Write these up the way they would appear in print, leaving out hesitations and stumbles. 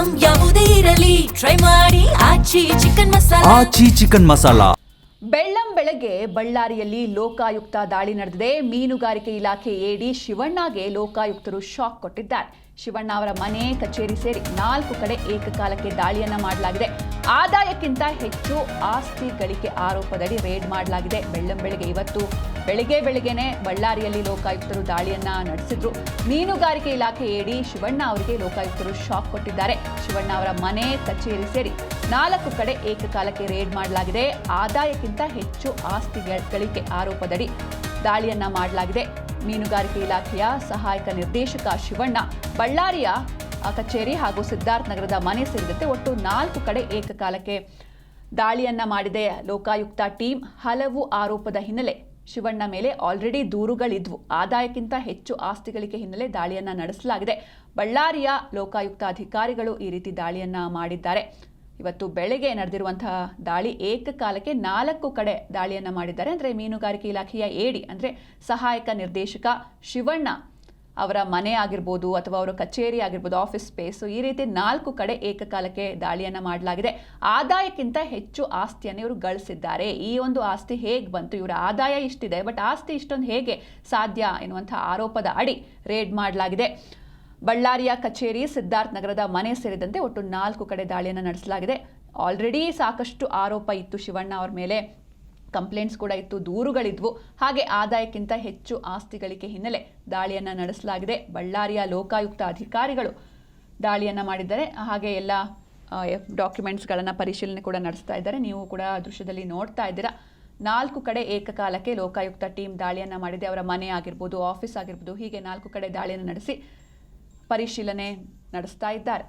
Item ಯಾವುದೇ ಇರಲಿ try ಮಾಡಿ ಆಚಿ ಚಿಕನ್ ಮಸಾಲಾ. ಬೆಳ್ಳಂ ಬೆಳಗ್ಗೆ ಬಳ್ಳಾರಿಯಲ್ಲಿ ಲೋಕಾಯುಕ್ತ ದಾಳಿ ನಡೆದಿದೆ. ಮೀನುಗಾರಿಕೆ ಇಲಾಖೆ ಎಡಿ ಶಿವಣ್ಣಗೆ ಲೋಕಾಯುಕ್ತರು ಶಾಕ್ ಕೊಟ್ಟಿದ್ದಾರೆ. ಶಿವಣ್ಣ ಅವರ ಮನೆ, ಕಚೇರಿ ಸೇರಿ 4 ಕಡೆ ಏಕಕಾಲಕ್ಕೆ ದಾಳಿಯನ್ನ ಮಾಡಲಾಗಿದೆ. ಆದಾಯಕ್ಕಿಂತ ಹೆಚ್ಚು ಆಸ್ತಿ ಗಳಿಕೆ ಆರೋಪದಡಿ ರೇಡ್ ಮಾಡಲಾಗಿದೆ. ಬೆಳ್ಳಂ ಬೆಳಗ್ಗೆ ಇವತ್ತು ಬೆಳಗ್ಗೆನೆ ಬಳ್ಳಾರಿಯಲ್ಲಿ ಲೋಕಾಯುಕ್ತರು ದಾಳಿಯನ್ನ ನಡೆಸಿದ್ರು. ಮೀನುಗಾರಿಕೆ ಇಲಾಖೆ ಎಡಿ ಶಿವಣ್ಣ ಅವರಿಗೆ ಲೋಕಾಯುಕ್ತರು ಶಾಕ್ ಕೊಟ್ಟಿದ್ದಾರೆ. ಶಿವಣ್ಣ ಅವರ ಮನೆ, ಕಚೇರಿ ಸೇರಿ 4 ಕಡೆ ಏಕಕಾಲಕ್ಕೆ ರೇಡ್ ಮಾಡಲಾಗಿದೆ. ಆದಾಯಕ್ಕಿಂತ ಹೆಚ್ಚು ಆಸ್ತಿ ಗಳಿಕೆ ಆರೋಪದಡಿ ದಾಳಿಯನ್ನ ಮಾಡಲಾಗಿದೆ. ಮೀನುಗಾರಿಕೆ ಇಲಾಖೆಯ ಸಹಾಯಕ ನಿರ್ದೇಶಕ ಶಿವಣ್ಣ ಬಳ್ಳಾರಿಯ ಕಚೇರಿ ಹಾಗೂ ಸಿದ್ಧಾರ್ಥ ನಗರದ ಮನೆ ಸೇರಿದಂತೆ ಒಟ್ಟು 4 ಕಡೆ ಏಕಕಾಲಕ್ಕೆ ದಾಳಿಯನ್ನ ಮಾಡಿದೆ ಲೋಕಾಯುಕ್ತ ಟೀಮ್. ಹಲವು ಆರೋಪದ ಹಿನ್ನೆಲೆ ಶಿವಣ್ಣ ಮೇಲೆ ಆಲ್ರೆಡಿ ದೂರುಗಳಿದ್ವು. ಆದಾಯಕ್ಕಿಂತ ಹೆಚ್ಚು ಆಸ್ತಿ ಗಳಿಕೆ ಹಿನ್ನೆಲೆ ದಾಳಿಯನ್ನ ನಡೆಸಲಾಗಿದೆ. ಬಳ್ಳಾರಿಯ ಲೋಕಾಯುಕ್ತ ಅಧಿಕಾರಿಗಳು ಈ ರೀತಿ ದಾಳಿಯನ್ನ ಮಾಡಿದ್ದಾರೆ. ಇವತ್ತು ಬೆಳಗ್ಗೆ ನಡೆದಿರುವಂತಹ ದಾಳಿ ಏಕಕಾಲಕ್ಕೆ 4 ಕಡೆ ದಾಳಿಯನ್ನ ಮಾಡಿದ್ದಾರೆ. ಅಂದರೆ ಮೀನುಗಾರಿಕೆ ಇಲಾಖೆಯ ಎಡಿ ಅಂದರೆ ಸಹಾಯಕ ನಿರ್ದೇಶಕ ಶಿವಣ್ಣ ಅವರ ಮನೆ ಆಗಿರ್ಬೋದು ಅಥವಾ ಅವರ ಕಚೇರಿ ಆಗಿರ್ಬೋದು, ಆಫೀಸ್ ಸ್ಪೇಸು, ಈ ರೀತಿ 4 ಕಡೆ ಏಕಕಾಲಕ್ಕೆ ದಾಳಿಯನ್ನ ಮಾಡಲಾಗಿದೆ. ಆದಾಯಕ್ಕಿಂತ ಹೆಚ್ಚು ಆಸ್ತಿಯನ್ನು ಇವರು ಗಳಿಸಿದ್ದಾರೆ. ಈ ಒಂದು ಆಸ್ತಿ ಹೇಗೆ ಬಂತು, ಇವರ ಆದಾಯ ಇಷ್ಟಿದೆ ಬಟ್ ಆಸ್ತಿ ಇಷ್ಟೊಂದು ಹೇಗೆ ಸಾಧ್ಯ ಎನ್ನುವಂಥ ಆರೋಪದ ಅಡಿ ರೇಡ್ ಮಾಡಲಾಗಿದೆ. ಬಳ್ಳಾರಿಯ ಕಚೇರಿ, ಸಿದ್ಧಾರ್ಥ ನಗರದ ಮನೆ ಸೇರಿದಂತೆ ಒಟ್ಟು 4 ಕಡೆ ದಾಳಿಯನ್ನು ನಡೆಸಲಾಗಿದೆ. ಆಲ್ರೆಡಿ ಸಾಕಷ್ಟು ಆರೋಪ ಇತ್ತು ಶಿವಣ್ಣ ಅವರ ಮೇಲೆ, ಕಂಪ್ಲೇಂಟ್ಸ್ ಕೂಡ ಇತ್ತು, ದೂರುಗಳಿದ್ವು. ಹಾಗೆ ಆದಾಯಕ್ಕಿಂತ ಹೆಚ್ಚು ಆಸ್ತಿ ಗಳಿಕೆ ಹಿನ್ನೆಲೆ ದಾಳಿಯನ್ನು ನಡೆಸಲಾಗಿದೆ. ಬಳ್ಳಾರಿಯ ಲೋಕಾಯುಕ್ತ ಅಧಿಕಾರಿಗಳು ದಾಳಿಯನ್ನು ಮಾಡಿದ್ದಾರೆ. ಹಾಗೆ ಎಲ್ಲ ಡಾಕ್ಯುಮೆಂಟ್ಸ್ಗಳನ್ನು ಪರಿಶೀಲನೆ ಕೂಡ ನಡೆಸ್ತಾ ಇದ್ದಾರೆ. ನೀವು ಕೂಡ ದೃಶ್ಯದಲ್ಲಿ ನೋಡ್ತಾ ಇದ್ದೀರಾ. 4 ಕಡೆ ಏಕಕಾಲಕ್ಕೆ ಲೋಕಾಯುಕ್ತ ಟೀಮ್ ದಾಳಿಯನ್ನು ಮಾಡಿದೆ. ಅವರ ಮನೆ ಆಗಿರ್ಬೋದು, ಆಫೀಸ್ ಆಗಿರ್ಬೋದು, ಹೀಗೆ 4 ಕಡೆ ದಾಳಿಯನ್ನು ನಡೆಸಿ ಪರಿಶೀಲನೆ ನಡೆಸ್ತಾ ಇದ್ದಾರೆ.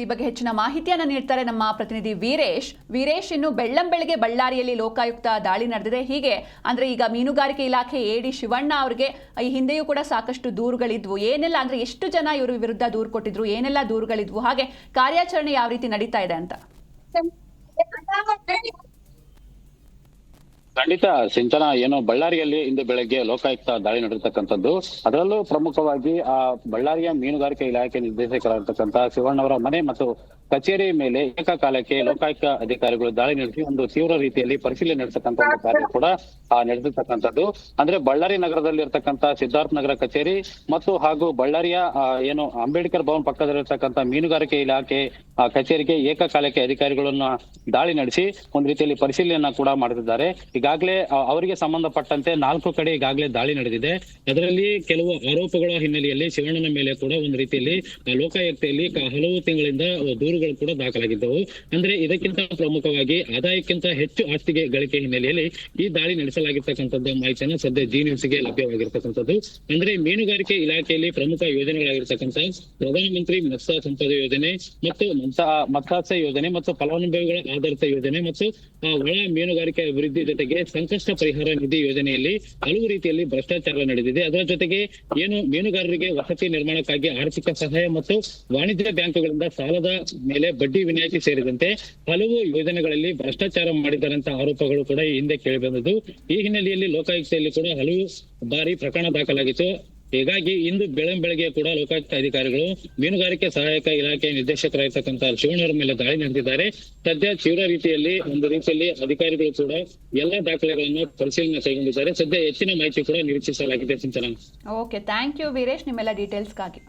ಈ ಬಗ್ಗೆ ಹೆಚ್ಚಿನ ಮಾಹಿತಿಯನ್ನು ನೀಡ್ತಾರೆ ನಮ್ಮ ಪ್ರತಿನಿಧಿ ವೀರೇಶ್. ಇನ್ನು ಬೆಳ್ಳಂ ಬೆಳಗ್ಗೆ ಬಳ್ಳಾರಿಯಲ್ಲಿ ಲೋಕಾಯುಕ್ತ ದಾಳಿ ನಡೆದಿದೆ. ಹೀಗೆ ಅಂದ್ರೆ ಈಗ ಮೀನುಗಾರಿಕೆ ಇಲಾಖೆ ಎಡಿ ಶಿವಣ್ಣ ಅವರಿಗೆ ಈ ಹಿಂದೆಯೂ ಕೂಡ ಸಾಕಷ್ಟು ದೂರುಗಳಿದ್ವು. ಏನೆಲ್ಲ ಅಂದ್ರೆ ಎಷ್ಟು ಜನ ಇವರು ವಿರುದ್ಧ ದೂರು ಕೊಟ್ಟಿದ್ರು, ಏನೆಲ್ಲ ದೂರುಗಳಿದ್ವು, ಹಾಗೆ ಕಾರ್ಯಾಚರಣೆ ಯಾವ ರೀತಿ ನಡೀತಾ ಇದೆ ಅಂತ? ಖಂಡಿತ ಸಿಂಚನ, ಏನು ಬಳ್ಳಾರಿಯಲ್ಲಿ ಇಂದು ಬೆಳಗ್ಗೆ ಲೋಕಾಯುಕ್ತ ದಾಳಿ ನಡೆದಿರ್ತಕ್ಕಂಥದ್ದು. ಅದರಲ್ಲೂ ಪ್ರಮುಖವಾಗಿ ಬಳ್ಳಾರಿಯ ಮೀನುಗಾರಿಕೆ ಇಲಾಖೆ ನಿರ್ದೇಶಕರಾಗಿರ್ತಕ್ಕಂಥ ಶಿವಣ್ಣ ಅವರ ಮನೆ ಮತ್ತು ಕಚೇರಿ ಮೇಲೆ ಏಕಕಾಲಕ್ಕೆ ಲೋಕಾಯುಕ್ತ ಅಧಿಕಾರಿಗಳು ದಾಳಿ ನಡೆಸಿ ಒಂದು ತೀವ್ರ ರೀತಿಯಲ್ಲಿ ಪರಿಶೀಲನೆ ನಡೆಸತಕ್ಕಂಥ ಒಂದು ಕಾರ್ಯ ಕೂಡ ನಡೆದಿರ್ತಕ್ಕಂಥದ್ದು. ಅಂದ್ರೆ ಬಳ್ಳಾರಿ ನಗರದಲ್ಲಿ ಇರ್ತಕ್ಕಂಥ ಸಿದ್ಧಾರ್ಥ ನಗರ ಕಚೇರಿ ಮತ್ತು ಹಾಗೂ ಬಳ್ಳಾರಿಯ ಏನು ಅಂಬೇಡ್ಕರ್ ಭವನ್ ಪಕ್ಕದಲ್ಲಿರ್ತಕ್ಕಂಥ ಮೀನುಗಾರಿಕೆ ಇಲಾಖೆ ಕಚೇರಿಗೆ ಏಕಕಾಲಕ್ಕೆ ಅಧಿಕಾರಿಗಳನ್ನ ದಾಳಿ ನಡೆಸಿ ಒಂದು ರೀತಿಯಲ್ಲಿ ಪರಿಶೀಲನೆಯನ್ನ ಕೂಡ ಮಾಡುತ್ತಿದ್ದಾರೆ. ಈಗಾಗಲೇ ಅವರಿಗೆ ಸಂಬಂಧಪಟ್ಟಂತೆ 4 ಕಡೆ ಈಗಾಗಲೇ ದಾಳಿ ನಡೆದಿದೆ. ಅದರಲ್ಲಿ ಕೆಲವು ಆರೋಪಗಳ ಹಿನ್ನೆಲೆಯಲ್ಲಿ ಶಿವಣ್ಣನ ಮೇಲೆ ಕೂಡ ಒಂದು ರೀತಿಯಲ್ಲಿ ಲೋಕಾಯುಕ್ತೆಯಲ್ಲಿ ಹಲವು ತಿಂಗಳಿಂದ ದೂರುಗಳು ಕೂಡ ದಾಖಲಾಗಿದ್ದವು. ಅಂದ್ರೆ ಇದಕ್ಕಿಂತ ಪ್ರಮುಖವಾಗಿ ಆದಾಯಕ್ಕಿಂತ ಹೆಚ್ಚು ಆಸ್ತಿಗೆ ಗಳಿಕೆ ಹಿನ್ನೆಲೆಯಲ್ಲಿ ಈ ದಾಳಿ ನಡೆಸಲಾಗಿರ್ತಕ್ಕಂಥದ್ದು ಮಾಹಿತಿಯನ್ನು ಸದ್ಯ ಜಿ ನ್ಯೂಸ್ಗೆ ಲಭ್ಯವಾಗಿರ್ತಕ್ಕಂಥದ್ದು. ಅಂದ್ರೆ ಮೀನುಗಾರಿಕೆ ಇಲಾಖೆಯಲ್ಲಿ ಪ್ರಮುಖ ಯೋಜನೆಗಳಾಗಿರ್ತಕ್ಕಂಥ ಪ್ರಧಾನಮಂತ್ರಿ ಮತ್ಸ್ಯ ಸಂಪದ ಯೋಜನೆ ಮತ್ತು ಮತ್ಸ್ಯ ಯೋಜನೆ ಮತ್ತು ಫಲಾನುಭವಿಗಳ ಆಧಾರಿತ ಯೋಜನೆ ಮತ್ತು ಒಳ ಮೀನುಗಾರಿಕೆ ಅಭಿವೃದ್ಧಿ ಜೊತೆಗೆ ಸಂಕಷ್ಟ ಪರಿಹಾರ ನಿಧಿ ಯೋಜನೆಯಲ್ಲಿ ಹಲವು ರೀತಿಯಲ್ಲಿ ಭ್ರಷ್ಟಾಚಾರ ನಡೆದಿದೆ. ಅದರ ಜೊತೆಗೆ ಏನು ಮೀನುಗಾರರಿಗೆ ವಸತಿ ನಿರ್ಮಾಣಕ್ಕಾಗಿ ಆರ್ಥಿಕ ಸಹಾಯ ಮತ್ತು ವಾಣಿಜ್ಯ ಬ್ಯಾಂಕುಗಳಿಂದ ಸಾಲದ ಮೇಲೆ ಬಡ್ಡಿ ವಿನಾಯಿತಿ ಸೇರಿದಂತೆ ಹಲವು ಯೋಜನೆಗಳಲ್ಲಿ ಭ್ರಷ್ಟಾಚಾರ ಮಾಡಿದ್ದಾರಂತ ಆರೋಪಗಳು ಕೂಡ ಈ ಹಿಂದೆ ಕೇಳಿ ಬಂದದ್ದು. ಈ ಹಿನ್ನೆಲೆಯಲ್ಲಿ ಲೋಕಾಯುಕ್ತೆಯಲ್ಲಿ ಕೂಡ ಹಲವು ಬಾರಿ ಪ್ರಕರಣ ದಾಖಲಾಗಿತ್ತು. ಹೀಗಾಗಿ ಇಂದು ಬೆಳಗ್ಗೆ ಕೂಡ ಲೋಕಾಯುಕ್ತ ಅಧಿಕಾರಿಗಳು ಮೀನುಗಾರಿಕೆ ಸಹಾಯಕ ಇಲಾಖೆ ನಿರ್ದೇಶಕರಾಗಿರ್ತಕ್ಕಂಥ ಶಿವಣ್ಣವರ ಮೇಲೆ ದಾಳಿ ನಡೆದಿದ್ದಾರೆ. ಸದ್ಯ ತೀವ್ರ ರೀತಿಯಲ್ಲಿ ಒಂದು ರೀತಿಯಲ್ಲಿ ಅಧಿಕಾರಿಗಳು ಕೂಡ ಎಲ್ಲಾ ದಾಖಲೆಗಳನ್ನು ಪರಿಶೀಲನೆ ಕೈಗೊಂಡಿದ್ದಾರೆ. ಸದ್ಯ ಹೆಚ್ಚಿನ ಮಾಹಿತಿ ಕೂಡ ನಿರೀಕ್ಷಿಸಲಾಗಿದೆ. ಸಿಂಚನ. ಓಕೆ, ಥ್ಯಾಂಕ್ ಯು ವೀರೇಶ್, ನಿಮ್ಮೆಲ್ಲ ಡೀಟೇಲ್ಸ್ಗಾಗಿ.